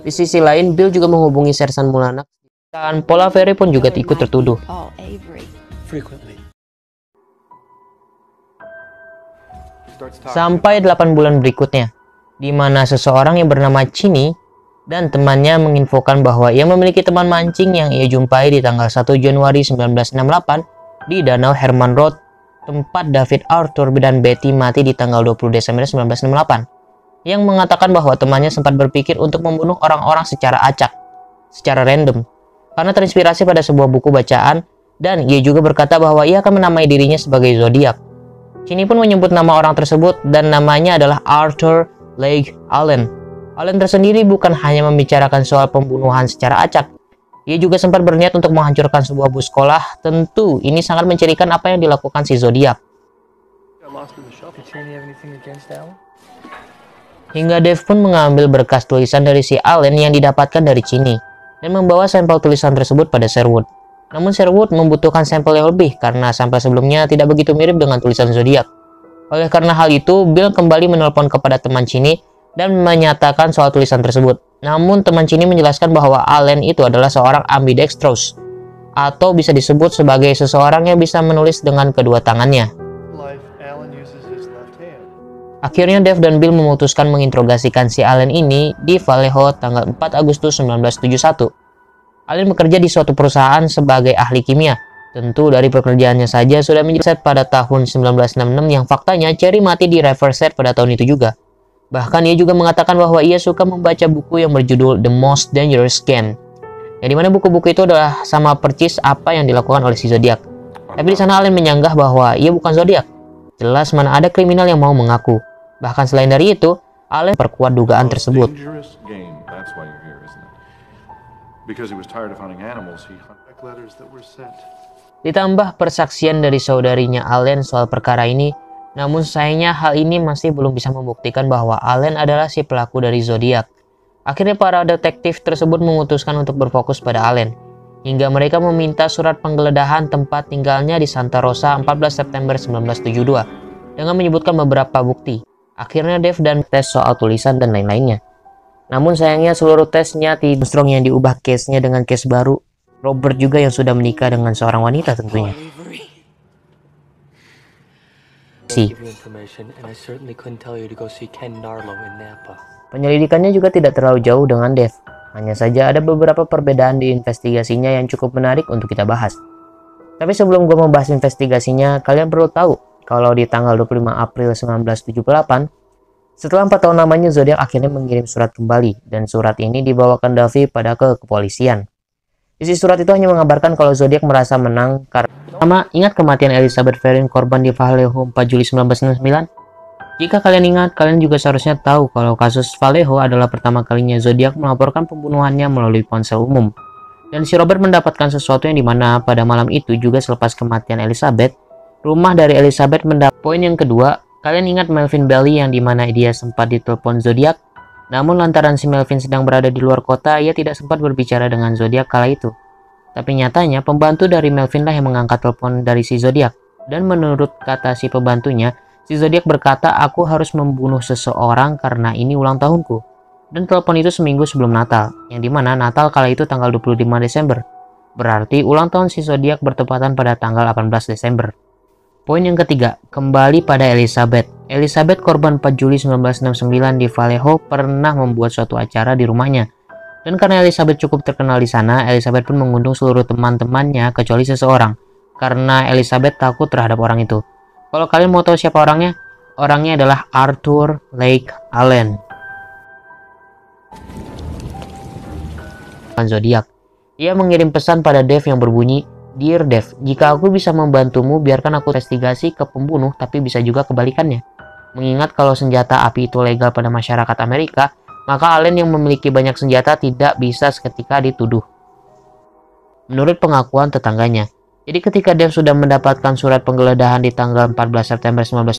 Di sisi lain, Bill juga menghubungi Sersan Mulanak dan Paul Avery pun juga ikut tertuduh. Sampai 8 bulan berikutnya, di mana seseorang yang bernama Cheney dan temannya menginfokan bahwa ia memiliki teman mancing yang ia jumpai di tanggal 1 Januari 1968 di Danau Herman Road, tempat David Arthur dan Betty mati di tanggal 20 Desember 1968, yang mengatakan bahwa temannya sempat berpikir untuk membunuh orang-orang secara acak, secara random, karena terinspirasi pada sebuah buku bacaan, dan ia juga berkata bahwa ia akan menamai dirinya sebagai Zodiac. Cheney pun menyebut nama orang tersebut dan namanya adalah Arthur Leigh Allen. Allen tersendiri bukan hanya membicarakan soal pembunuhan secara acak, ia juga sempat berniat untuk menghancurkan sebuah bus sekolah. Tentu ini sangat mencirikan apa yang dilakukan si Zodiac. Hingga Dave pun mengambil berkas tulisan dari si Allen yang didapatkan dari Cheney dan membawa sampel tulisan tersebut pada Sherwood. Namun Sherwood membutuhkan sampel yang lebih karena sampel sebelumnya tidak begitu mirip dengan tulisan Zodiac. Oleh karena hal itu, Bill kembali menelpon kepada teman Cheney dan menyatakan soal tulisan tersebut. Namun teman Cheney menjelaskan bahwa Allen itu adalah seorang ambidextrous, atau bisa disebut sebagai seseorang yang bisa menulis dengan kedua tangannya. Akhirnya Dave dan Bill memutuskan menginterogasikan si Allen ini di Vallejo tanggal 4 Agustus 1971. Allen bekerja di suatu perusahaan sebagai ahli kimia. Tentu dari pekerjaannya saja sudah menjadi pada tahun 1966 yang faktanya Cherry mati di Riverside pada tahun itu juga. Bahkan ia juga mengatakan bahwa ia suka membaca buku yang berjudul The Most Dangerous Game, yang dimana buku-buku itu adalah sama persis apa yang dilakukan oleh si Zodiac. Tapi di sana Allen menyanggah bahwa ia bukan Zodiac. Jelas mana ada kriminal yang mau mengaku. Bahkan selain dari itu, Allen perkuat dugaan tersebut. Ditambah persaksian dari saudarinya Allen soal perkara ini, namun sayangnya hal ini masih belum bisa membuktikan bahwa Allen adalah si pelaku dari Zodiac. Akhirnya para detektif tersebut memutuskan untuk berfokus pada Allen, hingga mereka meminta surat penggeledahan tempat tinggalnya di Santa Rosa 14 September 1972 dengan menyebutkan beberapa bukti. Akhirnya Dave dan tes soal tulisan dan lain-lainnya. Namun sayangnya seluruh tesnya tidak. Armstrong yang diubah case-nya dengan case baru. Robert juga yang sudah menikah dengan seorang wanita tentunya. Penyelidikannya juga tidak terlalu jauh dengan Dave. Hanya saja ada beberapa perbedaan di investigasinya yang cukup menarik untuk kita bahas. Tapi sebelum gue membahas investigasinya, kalian perlu tahu kalau di tanggal 25 April 1978, setelah 4 tahun lamanya Zodiac akhirnya mengirim surat kembali, dan surat ini dibawakan Davy pada kepolisian. Isi surat itu hanya mengabarkan kalau Zodiac merasa menang karena ingat kematian Elizabeth Ferrin, korban di Vallejo 4 Juli 1999? Jika kalian ingat, kalian juga seharusnya tahu kalau kasus Vallejo adalah pertama kalinya Zodiac melaporkan pembunuhannya melalui ponsel umum. Dan si Robert mendapatkan sesuatu yang dimana pada malam itu juga selepas kematian Elizabeth, rumah dari Elizabeth mendapat. Poin yang kedua, kalian ingat Melvin Bailey yang dimana dia sempat ditelepon Zodiac? Namun lantaran si Melvin sedang berada di luar kota, ia tidak sempat berbicara dengan Zodiac kala itu. Tapi nyatanya pembantu dari Melvin lah yang mengangkat telepon dari si Zodiac. Dan menurut kata si pembantunya, si Zodiac berkata, "Aku harus membunuh seseorang karena ini ulang tahunku." Dan telepon itu seminggu sebelum Natal, yang dimana Natal kala itu tanggal 25 Desember. Berarti ulang tahun si Zodiac bertepatan pada tanggal 18 Desember. Poin yang ketiga, kembali pada Elizabeth. Elizabeth, korban 4 Juli 1969 di Vallejo, pernah membuat suatu acara di rumahnya. Dan karena Elizabeth cukup terkenal di sana, Elizabeth pun mengundang seluruh teman-temannya kecuali seseorang. Karena Elizabeth takut terhadap orang itu. Kalau kalian mau tahu siapa orangnya? Orangnya adalah Arthur Leigh Allen. Zodiac. Ia mengirim pesan pada Dave yang berbunyi, "Dear Dave, jika aku bisa membantumu, biarkan aku investigasi ke pembunuh, tapi bisa juga kebalikannya. Mengingat kalau senjata api itu legal pada masyarakat Amerika, maka Allen yang memiliki banyak senjata tidak bisa seketika dituduh." Menurut pengakuan tetangganya. Jadi ketika Dave sudah mendapatkan surat penggeledahan di tanggal 14 September 19